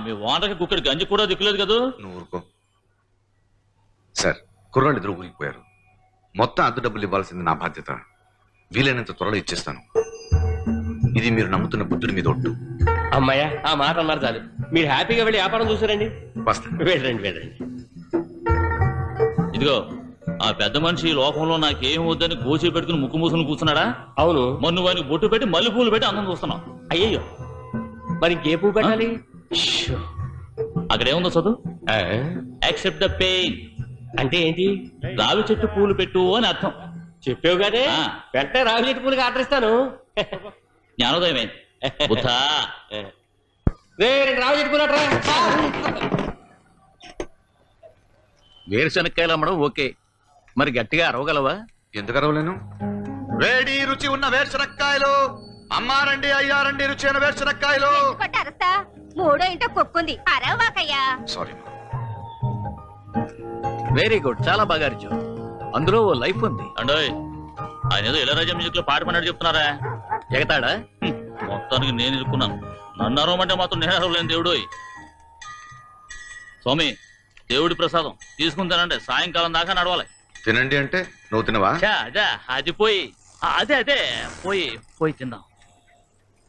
మీ ఓనర్కి కుక్కడి గంజి కూడా దిక్కులేదు కదా. నువ్వు ఊరుకో సార్. కుర్రాళ్ళు ఇద్దరు ఊరికి పోయారు. మొత్తం అద్దె డబ్బులు ఇవ్వాల్సింది నా బాధ్యత. వీలైనంత త్వరలో ఇచ్చేస్తాను. ఇది మీరు నమ్ముతున్న బుద్ధుడి మీద ఒట్టు. అమ్మాయ్యా, ఆ మాట అన్నారు చాలు. మీరు హ్యాపీగా వెళ్ళి వ్యాపారం చూసారండి. వెళ్ళండి వెళ్ళండి. ఇదిగో ఆ పెద్ద మనిషి లోకంలో నాకేం వద్దని గోచి పెట్టుకుని ముక్కు మూసుకుని కూర్చున్నాడా? అవును. మొన్న వానికి బొట్టు పెట్టి మల్లె పూలు పెట్టి అందం చూస్తున్నావు. అయ్యయ్యో, మరి ఇంకే పువ్వు పెట్టాలి? అక్కడేముందో చదువు. యాక్సెప్ట్ ద పెయిన్ అంటే ఏంటి? రావి చెట్టు పూలు పెట్టు అని అర్థం. చెప్పావు కదే, వెంటనే రావి చెట్టు పూలకి ఆర్డర్ ఇస్తాను. జ్ఞానోదయమే బుద్ధా. రావి చెట్టు పూలట్రా. వేరుశనక్కాయలు అమ్మడం ఓకే, మరి గట్టిగా అరవగలవా? ఎందుకు అరవలేను? వేడి రుచి ఉన్న వేరుశనక్కాయలు అమ్మారండి, అయ్యారండి. రుచి అయిన వేరుశనక్కాయలు. మూడో ఇంట్లో కుక్కుంది, అరవాకయ్యా. సారీ. వెరీ గుడ్, చాలా బాగా అరిచావు. అందులో ఓ లైఫ్ ఉంది. అండోయ్, ఆయన ఏదో ఇళయరాజా మ్యూజిక్ లో పాట పడినట్టు చెప్తున్నారా? ఎగతాడా? మొత్తానికి నేను ఇరుక్కున్నాను. నన్ను అరవమంటే మాత్రం నేను అరవలేను. దేవుడు స్వామి, దేవుడి ప్రసాదం తీసుకుని తినండి, సాయంకాలం దాకా నడవాలి. తినండి అంటే నువ్వు తినవా? అది పోయి అదే పోయి తిందాం.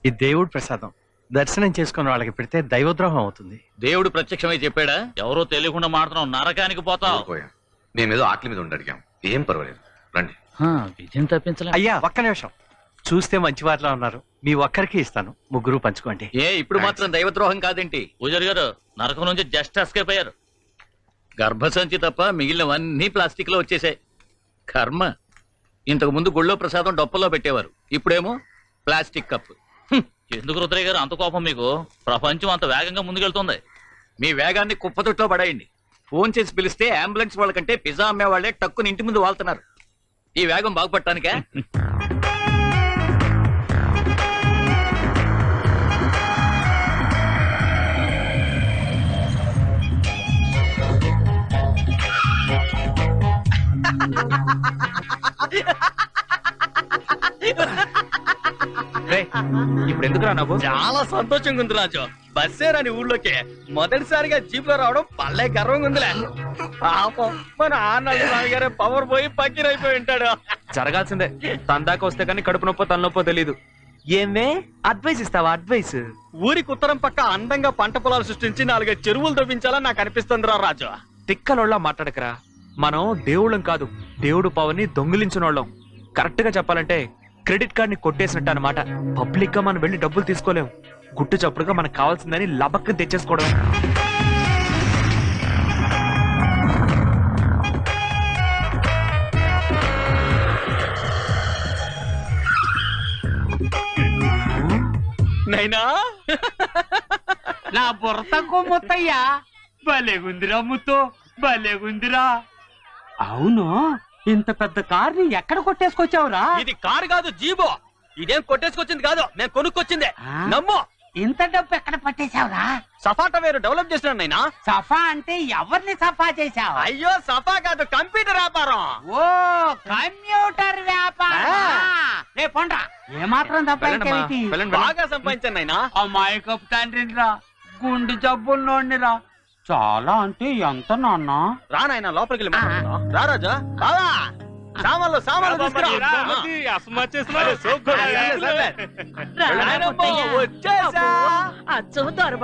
ఈ దేవుడి ప్రసాదం దర్శనం చేసుకున్న వాళ్ళకి పెడితే దైవద్రోహం అవుతుంది. దేవుడు ప్రత్యక్షమై చెప్పాడా? ఎవరో తెలియకుండా మాడుతున్నావు, నరకానికి పోతావు. మేమేదో ఆటల మీద ఉండి అడిగాం. ఏం పర్వాలేదు, రండి. విజయం తప్పించలే. అయ్యా ఒక్క నిమిషం. చూస్తే మంచి వారిలో ఉన్నారు, మీ ఒక్కరికి ఇస్తాను, ముగ్గురు పంచుకోండి. ఇప్పుడు మాత్రం దైవద్రోహం కాదేంటి? పూజారి గారు నరకం నుంచి జస్ట్ ఎస్కేప్ అయ్యారు. గర్భసంచి తప్ప మిగిలినవన్నీ ప్లాస్టిక్ లో వచ్చేసాయి. కర్మ. ఇంతకు ముందు గుళ్ళో ప్రసాదం డొప్పలో పెట్టేవారు, ఇప్పుడేమో ప్లాస్టిక్ కప్. ఎందుకు రుద్రయ్య గారు అంత కోపం మీకు? ప్రపంచం అంత వేగంగా ముందుకెళ్తుంది. మీ వేగాన్ని కుప్పతొట్లో పడేయండి. ఫోన్ చేసి పిలిస్తే అంబులెన్స్ వాళ్ళకంటే పిజ్జా అమ్మే వాళ్ళే టక్కుని ఇంటి ముందు వాళ్తున్నారు. ఈ వేగం బాగుపడటానికే. ఇప్పుడు ఎందుకు రా నవ్వు? చాలా సంతోషంగా ఉంది రాజు. బస్సే రాని ఊళ్ళోకి మొదటిసారిగా జీప్ లో రావడం పల్లె గర్వంగా ఉందిలే. పాపం మన ఆనాడు గారే పవర్ పోయి పక్కిరైపోయి ఉంటాడు. జరగాల్సిందే. తందాక వస్తే కానీ కడుపు నొప్పో తలనొప్పో తెలీదు. ఏమే అడ్వైస్ ఇస్తావా? అడ్వైస్. ఊరికి ఉత్తరం పక్క అందంగా పంట పొలాలు సృష్టించి 4 చెరువులు తవ్వించాలని నాకు అనిపిస్తుంది రా రాజు. తిక్కలోళ్ళ మాట్లాడకరా. మనం దేవుళ్ళం కాదు, దేవుడు పవన్ని దొంగిలించినోళ్ళం. కరెక్ట్ గా చెప్పాలంటే క్రెడిట్ కార్డ్ ని కొట్టేసినట్టు అనమాట. పబ్లిక్ గా మనం వెళ్ళి డబ్బులు తీసుకోలేం. గుట్టు చప్పుడుగా మనకు కావాల్సిందని లబక్క తెచ్చేసుకోవడం. నైనా నా బుర్రతకు ముత్తయ్యా, భలేగుందిరా ముత్తు, భలేగుందిరా. అవును, ఇంత పెద్ద కార్ని ఎక్కడ కొట్టేసుకొచ్చావురా? ఇది కారు కాదు, జీబో. ఇదేం కొట్టేసుకొచ్చింది కాదు, నేను కొనుక్కొచ్చిందే. నమ్ము. ఇంత డబ్బు ఎక్కడ పట్టేశావురా? సఫాటా వేరు డెవలప్ చేస్తున్నాను నైనా. సఫా అంటే ఎవరిని సఫా చేశావు? అయ్యో, సఫా కాదు, కంప్యూటర్ వ్యాపారం. ఓ, కంప్యూటర్ వ్యాపారం. రే పొండ్రా, ఏమాత్రం సంపాదించేవి? బాగా సంపాదించాను నైనా. అమ్మాయికపు తండ్రినిరా, గుండె జబ్బుల్లోనిరా. చాలా అంటే ఎంత నాన్న? రా నాయనా, లోపలికి వెళ్ళి మాట్లాడుకుందాం. రా రాజా. బావా, సామాన్లు తీసుకురా.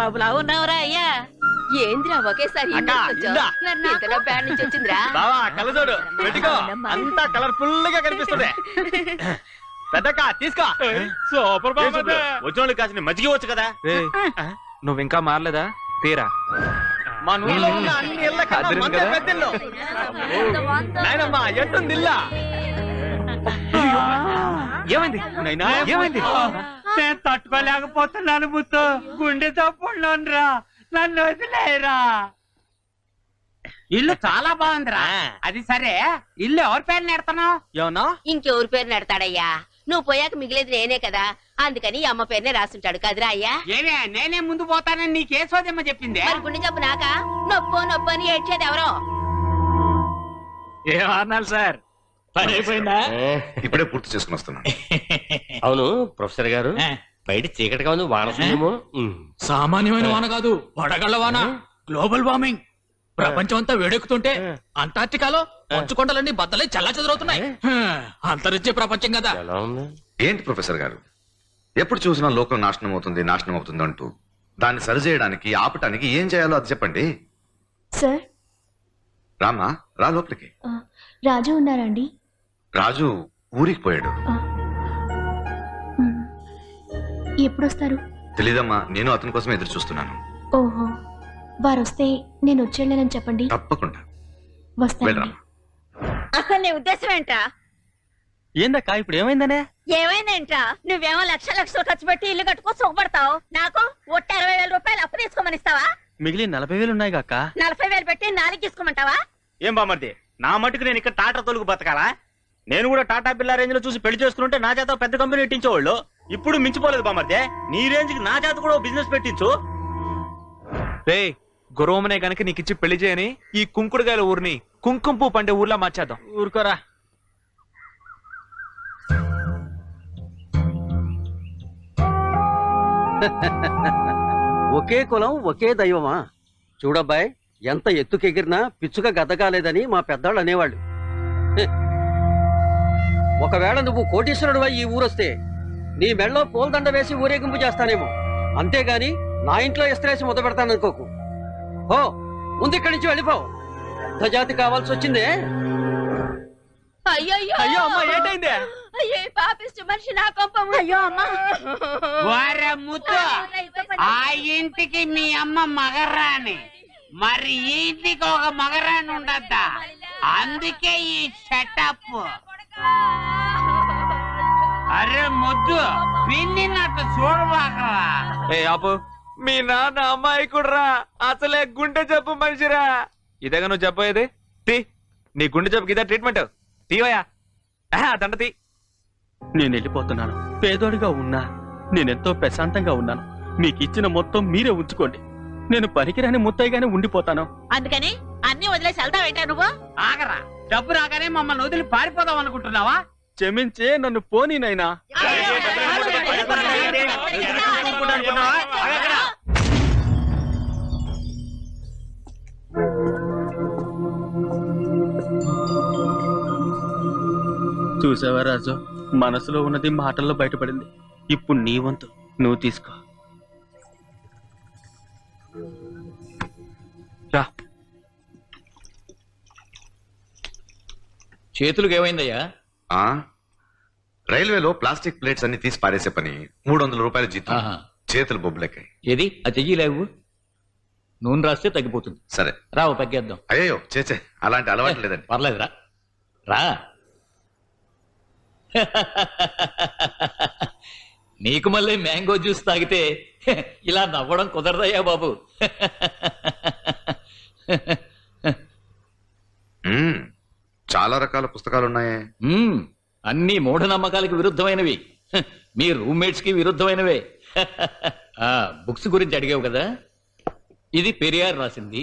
బాబులా ఉన్నావురా అయ్యా? ఏంద్రా ఒకేసారి బ్యాడ్ నుంచి వచ్చిందిరా? బావా, కలజోడు పెట్టుకో, అంతా కలర్ఫుల్ గా కనిపిస్తుంది. పెద్దక్క తీసుకో. సూపర్. వచ్చిన కాసిన మజ్జిగవచ్చు కదా. నువ్వు ఇంకా మారలేదా? తీరా. మా ఊళ్ళో ఉన్న అన్ని ఇళ్ళ కన్నా మందే పెద్దిల్లు. నాయనమ్మా, ఎట్టుంది ఇల్లా? ఏమైంది? ఏమైంది? నేను తట్టుకోలేకపోతున్నాను ముత్తు, గుండె చప్పుడులోనరా, నన్ను వదిలేరా. ఇల్లు చాలా బాగుందిరా. అది సరే, ఇల్లు ఎవరి పేరు నెడతావు? ఏమన్నా? ఇంకెవరి పేరు నెడతాడయ్యా? నువ్వు పోయాక మిగిలేదు నేనే కదా, అందుకని అమ్మ పేరునే రాస్తుంటాడు కదరా అయ్యా. ఏమే, నేనే ముందు పోతానని నీకే సోదమ్మ చెప్పింది? గుండె జబ్బు నాక? నొప్పు అని ఏడ్చేది ఎవరో. ఏమన్నారు సార్? పని అయిపోయిందా? ఇప్పుడే పూర్తి చేసుకుని వస్తున్నాను. అవును ప్రొఫెసర్ గారు, బయట చీకటిగా ఉంది వాన వస్తుందేమో. సామాన్యమైన వాన కాదు, వడగళ్ల వాన. Global warming. ప్రపంచం అంతా వేడెక్కుతుంటే అంటార్టికాలో మంచుకొండలన్నీ బద్దలై చల్లా చెదరవుతున్నాయి. అంతరిచ్చే ప్రపంచం కదా. ఎలా ఉంది? ఏంటి ప్రొఫెసర్ గారు, ఎప్పుడు చూసినా లోకం నాశనం అవుతుంది అంటూ దాన్ని సరిచేయడానికి ఆపటానికి ఏం చేయాలో అది చెప్పండి. సార్, రామా, రా లోపలికి. రాజు ఉన్నారండి? రాజు ఊరికి పోయాడు. ఎప్పుడొస్తారు? తెలీదమ్మా, నేను అతని కోసం ఎదురు చూస్తున్నాను. ఓహో, వారు వస్తే నేను వచ్చేళ్ళనని చెప్పండి. తప్పకుండా వస్తానండి. వెళ్ళరామా. అసలు నీ ఉద్దేశం ఏంట్రా? ఏందక్క ఇప్పుడు ఏమైందనే? ఏమైందేంట్రా? నువ్వేమో లక్షలు ఖర్చు పెట్టి ఇల్లు కట్టుకో సుఖపడతావు, నాకు ఒట్టి 60,000 రూపాయలు అప్పు తీసుకోమనిస్తావా? మిగిలిన 40,000 ఉన్నాయి కాక. 40,000 పెట్టి 4 తీసుకోమంటావా? ఏం బామర్ది, నా మటుకు నేను ఇక్కడ టాటా తోలుకు బతకాలా? నేను కూడా టాటా బిల్లా రేంజ్ లో చూసి పెళ్లి చేసుకుంటే నా చేత పెద్ద కంపెనీ ఇట్టించేవాళ్ళు. ఇప్పుడు మించిపోలేదు బామర్దే, నీ రేంజ్ కి నా చేత కూడా బిజినెస్ పెట్టించు. రే గురువమనే గనక నీకిచ్చి పెళ్లి చేయని ఈ కుంకుడుగాయల ఊరిని కుంకుమ పువ్వు పండే ఊర్లా మార్చేద్దాం. ఊరుకోరా. ఒకే కులం ఒకే దైవమా? చూడబ్బాయ్, ఎంత ఎత్తుకెగిరినా పిచ్చుక గద్దగాలేదని మా పెద్దవాళ్ళు అనేవాళ్ళు. ఒకవేళ నువ్వు కోటీశ్వరుడువై ఈ ఊరొస్తే నీ మెళ్ళో పూలదండ వేసి ఊరేగింపు చేస్తానేమో, అంతేగాని నా ఇంట్లో ఇస్త్రేసి ముద్ద పెడతాననుకోకు. ఓ, ముందు ఇక్కడి నుంచి వెళ్ళిపో. పెద్ద జాతి కావాల్సి వచ్చిందే. అయ్యో అయ్యో అమ్మా, ఏంటైందే? అయ్యో, పాపిస్తు మనిషి నా కొంప. అయ్యో అమ్మా, వారే ముద్దు, ఆ ఇంటికి మీ అమ్మ మగరాణి, మరి ఈ ఇంటికి ఒక మగరాణి ఉండద్దా? అందుకే ఈ సెటప్. అరే ముద్దు, పిన్నినట్టు చూడబాకరా. ఏ ఆపు, మీ నాన్న అమ్మాయి కూడా అసలే గుండె జబ్బు మనిషిరా. ఇదేగా నువ్వు చెప్పేది? తీ, నీ గుండె జబ్బుకి ఇదే ట్రీట్మెంట్. తీవయా దండ తీ. నేను వెళ్ళిపోతున్నాను. పేదోడిగా ఉన్నా నేనెంతో ప్రశాంతంగా ఉన్నాను. మీకు ఇచ్చిన మొత్తం మీరే ఉంచుకోండి. నేను పనికిరాని ముత్తైగానే ఉండిపోతాను. అందుకని అన్ని వదిలేసి వెళ్తావేంటా నువ్వు? ఆగరా, డబ్బు రాగానే మమ్మల్ని వదిలి పారిపోదాం అనుకుంటున్నావా? క్షమించే నన్ను పోనీనైనా. చూసావా రాజు, మనసులో ఉన్నది మాటల్లో బయటపడింది. ఇప్పుడు నీ వంతు, నువ్వు తీసుకో. రా. చేతులకు ఏమైందయ్యా? ఆ రైల్వేలో ప్లాస్టిక్ ప్లేట్స్ అన్ని తీసి పారేసే పని 300 రూపాయల జీతం. ఆహా. చేతులు బొబ్బులెక్కాయి. ఏది ఆ చెయ్యి లేవు, నూనె రాస్తే తగ్గిపోతుంది. సరే రా, ఓ పెగ్గేద్దాం. అయ్యో చేచే, అలాంటి అలవాటు లేదండి. పర్లేదురా, రా. నీకు మళ్ళీ మ్యాంగో జ్యూస్ తాగితే ఇలా నవ్వడం కుదరదయ్యా బాబు. చాలా రకాల పుస్తకాలు ఉన్నాయే. అన్ని మూఢనమ్మకాలకు విరుద్ధమైనవి, మీ రూమ్మేట్స్ కి విరుద్ధమైనవే. బుక్స్ గురించి అడిగావు కదా, ఇది పెరియార్ రాసింది,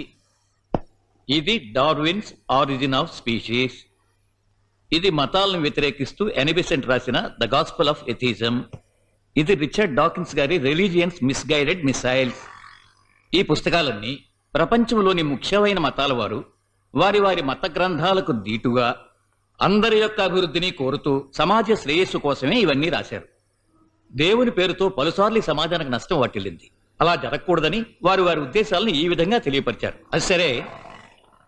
ఇది డార్విన్స్ ఆరిజిన్ ఆఫ్ స్పీషీస్, ఇది మతాలను వ్యతిరేకిస్తూ ఎనిబిసెంట్ రాసిన ద గాస్పల్ ఆఫ్ ఎథిజం, ఇది రిచర్డ్ డాకిన్స్ గారి రిలీజియన్స్ మిస్గైడెడ్ మిసైల్స్. ఈ పుస్తకాలన్నీ ప్రపంచంలోని ముఖ్యమైన మతాల వారు వారి వారి మత గ్రంథాలకు దీటుగా అందరి యొక్క అభివృద్ధిని కోరుతూ సమాజ శ్రేయస్సు కోసమే ఇవన్నీ రాశారు. దేవుని పేరుతో పలుసార్లు ఈ సమాజానికి నష్టం వాటిల్లింది. అలా జరగకూడదని వారు వారి ఉద్దేశాలను ఈ విధంగా తెలియపరిచారు. అది సరే,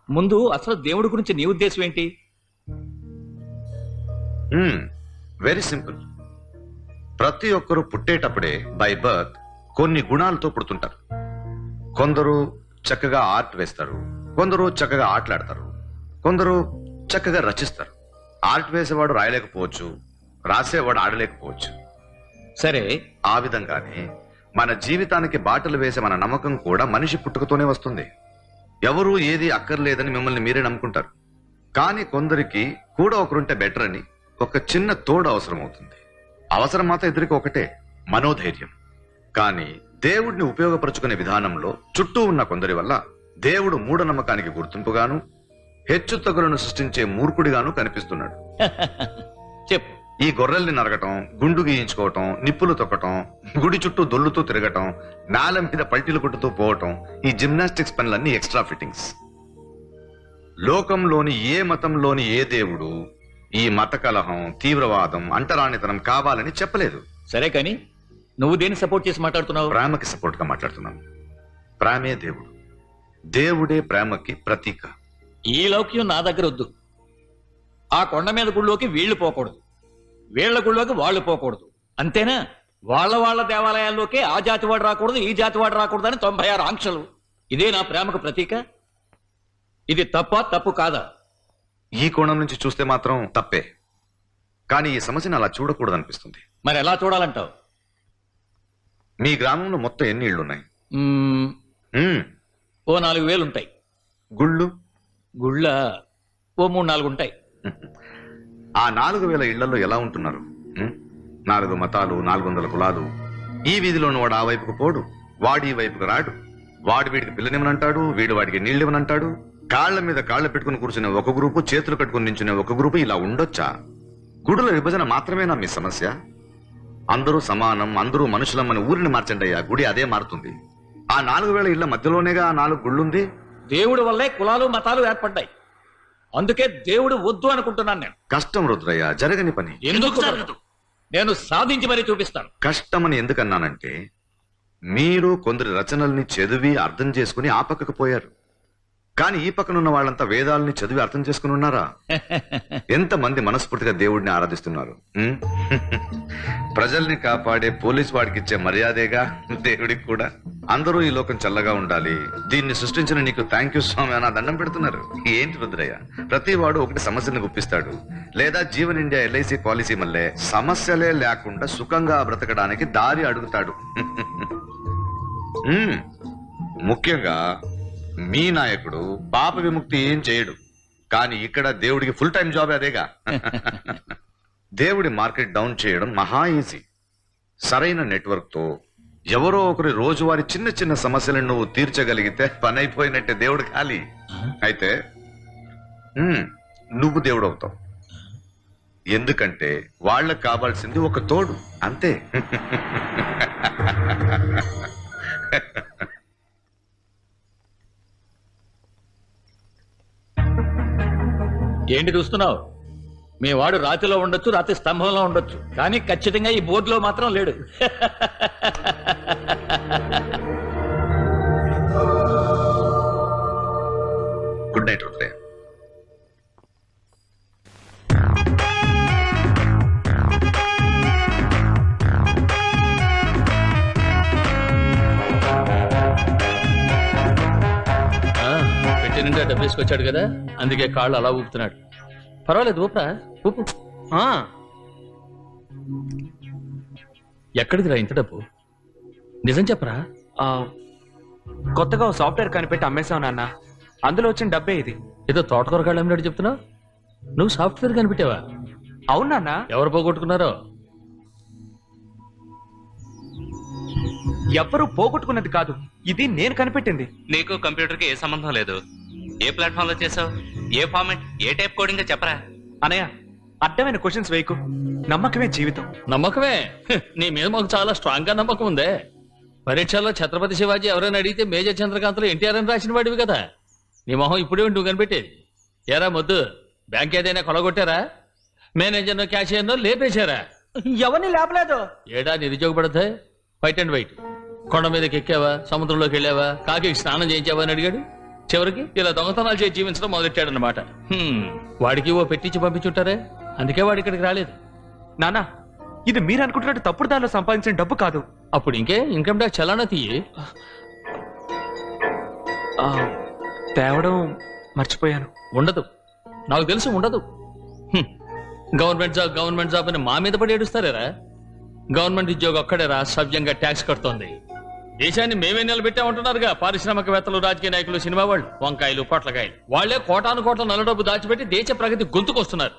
ముందు అసలు దేవుడి గురించి నీ ఉద్దేశం ఏంటి? Very simple. ప్రతి ఒక్కరూ పుట్టేటప్పుడే బై బర్త్ కొన్ని గుణాలతో పుడుతుంటారు. కొందరు చక్కగా ఆర్ట్ వేస్తారు, కొందరు చక్కగా ఆటలాడతారు, కొందరు చక్కగా రచిస్తారు. ఆర్ట్ వేసేవాడు రాయలేకపోవచ్చు, రాసేవాడు ఆడలేకపోవచ్చు. సరే, ఆ విధంగానే మన జీవితానికి బాటలు వేసే మన నమ్మకం కూడా మనిషి పుట్టుకతోనే వస్తుంది. ఎవరూ ఏది అక్కర్లేదని మిమ్మల్ని మీరే నమ్ముకుంటారు. కానీ కొందరికి కూడా ఒకరుంటే బెటర్ అని ఒక చిన్న తోడు అవసరం అవుతుంది. అవసరం మాత్రం ఇద్దరికి ఒకటే, మనోధైర్యం. కానీ దేవుడిని ఉపయోగపరుచుకునే విధానంలో చుట్టూ ఉన్న కొందరి వల్ల దేవుడు మూఢనమ్మకానికి గుర్తింపుగాను, హెచ్చుతగులను సృష్టించే మూర్ఖుడిగాను కనిపిస్తున్నాడు. చెప్పు, ఈ గొర్రెల్ని నరగటం, గుండు గీయించుకోవటం, నిప్పులు తొక్కటం, గుడి చుట్టూ దొల్లుతూ తిరగటం, నేల మీద పల్టీలు కొట్టుతూ పోవటం, ఈ జిమ్నాస్టిక్స్ పనులన్నీ ఎక్స్ట్రా ఫిట్టింగ్స్. లోకంలోని ఏ మతంలోని ఏ దేవుడు ఈ మత కలహం, తీవ్రవాదం, అంటరానితనం కావాలని చెప్పలేదు. సరే కానీ నువ్వు దేన్ని సపోర్ట్ చేసి మాట్లాడుతున్నావు? ప్రేమకి సపోర్ట్ గా మాట్లాడుతున్నాను. ప్రేమే దేవుడు, దేవుడే ప్రేమకి ప్రతీక. ఈ లౌక్యం నా దగ్గర వద్దు. ఆ కొండ మీద గుళ్ళోకి వీళ్లు పోకూడదు, వీళ్ల గుళ్ళోకి వాళ్ళు పోకూడదు, అంతేనా? వాళ్ళ దేవాలయాల్లోకి ఆ జాతి వాడు రాకూడదు, ఈ జాతి వాడు రాకూడదు అని 96 ఆంక్షలు. ఇదే నా ప్రేమకు ప్రతీక? ఇది తప్పు కాదా? ఈ కోణం నుంచి చూస్తే మాత్రం తప్పే. కానీ ఈ సమస్యను అలా చూడకూడదు అనిపిస్తుంది. మరి ఎలా చూడాలంటావు? మీ గ్రామంలో మొత్తం ఎన్ని ఇళ్లున్నాయి? ఓ 4000 ఉంటాయి. గుళ్ళు? గుళ్ళ ఓ 3-4 ఉంటాయి. ఆ 4000 ఇళ్లలో ఎలా ఉంటున్నారు? 4 మతాలు, 400 కులాలు. ఈ వీధిలోని వాడు ఆ వైపుకు పోడు, వాడు ఈ వైపుకు రాడు. వాడు వీడికి పిల్లనివ్వనంటాడు, వీడు వాడికి నీళ్ళివ్వనంటాడు. కాళ్ల మీద కాళ్ల పెట్టుకుని కూర్చునే ఒక గ్రూపు, చేతులు కట్టుకుని నించునే ఒక గ్రూపు. ఇలా ఉండొచ్చా? గుడుల విభజన మాత్రమేనా మీ సమస్య? అందరూ సమానం, అందరూ మనుషులమ్మని ఊరిని మార్చండి అయ్యా, గుడి అదే మారుతుంది. ఆ 4000 ఇళ్ల మధ్యలోనేగా ఆ 4 గుళ్ళుంది. దేవుడి వల్లే కులాలు మతాలు ఏర్పడ్డాయి. అందుకే దేవుడు వద్దు అనుకుంటున్నాను నేను. కష్టం రుద్రయ్య, జరగని పని. ఎందుకు జరగదు? నేను సాధించి మరీ చూపిస్తాను. కష్టమని ఎందుకన్నానంటే, మీరు కొందరి రచనల్ని చదివి అర్థం చేసుకుని ఆ పక్కకు పోయారు. కానీ ఈ పక్కనున్న వాళ్ళంతా వేదాలని చదివి అర్థం చేసుకుని ఉన్నారా? ఎంతమంది మనస్ఫూర్తిగా దేవుడిని ఆరాధిస్తున్నారు? ప్రజల్ని కాపాడే పోలీస్ వాడికి ఇచ్చే మర్యాదేగా దేవుడికి కూడా. అందరూ ఈ లోకం చల్లగా ఉండాలి, దీన్ని సృష్టించిన నీకు థ్యాంక్ యూ స్వామి అని దండం పెడుతున్నారు. ఏంటి రుద్రయ్య, ప్రతి వాడు ఒకటి సమస్యను గుప్పిస్తాడు, లేదా జీవన్ ఇండియా LIC పాలసీ మళ్ళీ సమస్యలే లేకుండా సుఖంగా బ్రతకడానికి దారి అడుగుతాడు. ముఖ్యంగా మీ నాయకుడు పాప విముక్తి ఏం చేయడు, కానీ ఇక్కడ దేవుడికి ఫుల్ టైం జాబ్ అదేగా. దేవుడి మార్కెట్ డౌన్ చేయడం మహా ఈజీ. సరైన నెట్వర్క్ తో ఎవరో ఒకరి రోజువారి చిన్న చిన్న సమస్యలను నువ్వు తీర్చగలిగితే పని అయిపోయినట్టే. దేవుడు ఖాళీ అయితే నువ్వు దేవుడు అవుతావు. ఎందుకంటే వాళ్ళకు కావాల్సింది ఒక తోడు, అంతే. ఏంటి చూస్తున్నావు? మీ వాడు రాతిలో ఉండొచ్చు, రాతి స్తంభంలో ఉండొచ్చు, కానీ ఖచ్చితంగా ఈ బోర్డులో మాత్రం లేడు. Good night Rudrayya. పెట్టి నిండా డబ్బేసుకొచ్చాడు కదా, అందుకే కాళ్ళు అలా ఊపుతున్నాడు. పర్వాలేదు, ఊపరా, ఊపు. ఎక్కడిదిరా ఇంత డబ్బు? నిజం చెప్పరా. కొత్తగా సాఫ్ట్వేర్ కనిపెట్టి అమ్మేశావు నాన్న, అందులో వచ్చిన డబ్బే ఇది. ఏదో తోటకూరగాళ్ళు అమ్మినట్టు చెప్తున్నావు. నువ్వు సాఫ్ట్వేర్ కనిపెట్టావా? అవునా? ఎవరు పోగొట్టుకున్నారో? ఎవరు పోగొట్టుకున్నది కాదు, ఇది నేను కనిపెట్టింది. నీకు కంప్యూటర్ కి ఏ సంబంధం లేదు. ఏ ప్లాట్ఫామ్ లో చేసావు? ఏ ఫార్మాట్, ఏ టైప్ కోడింగ్ చెప్పరా. అనయ్య, అడ్డమైన క్వశ్చన్స్ వేయకు. నమ్మకమే జీవితం. నమ్మకమే? నీ మీద మాకు చాలా స్ట్రాంగ్ గా నమ్మకం ఉందే. పరీక్షల్లో ఛత్రపతి శివాజీ ఎవరైనా అడిగితే మేజర్ చంద్రకాంత్లో NTR అని రాసిన వాడివి కదా. నీ మొహం ఇప్పుడే నువ్వు కనిపెట్టేది. ఏరా మొద్దు, బ్యాంక్ ఏదైనా కొలగొట్టారా? మేనేజర్నో క్యాషియర్నో లేపేశారా? ఎవరిని లేపలేదు. ఏడా నిరుద్యోగపడతాయి? White and white. కొండ మీదకి ఎక్కావా, సముద్రంలోకి వెళ్ళావా, కాకి స్నానం చేయించావా అని అడిగాడు. చివరికి ఇలా దొంగతనాలు చేసి జీవించడం మొదలెట్టాడనమాట. వాడికి ఓ పెట్టించి పంపించుంటారే, అందుకే వాడు ఇక్కడికి రాలేదు. నానా, ఇది మీరు అనుకుంటున్నట్టు తప్పుడు దానిలో సంపాదించిన డబ్బు కాదు. అప్పుడు ఇంకే ఇన్కమ్ ట్యాక్స్ చలానా తీయి. తేవడం మర్చిపోయాను. ఉండదు, నాకు తెలుసు ఉండదు. గవర్నమెంట్ జాబ్ అని మా మీద పడి ఏడుస్తారేరా? గవర్నమెంట్ ఉద్యోగం ఒక్కడేరా సవ్యంగా ట్యాక్స్ కడుతోంది. దేశాన్ని మేమే నిలబెట్టామంటున్నారుగా పారిశ్రామికవేత్తలు, రాజకీయ నాయకులు, సినిమా వాళ్ళు. వంకాయలు, పొట్లకాయలు వాళ్లే కోటాను కోట్ల నల్ల డబ్బు దాచిపెట్టి దేశ ప్రగతి గొంతుకొస్తున్నారు.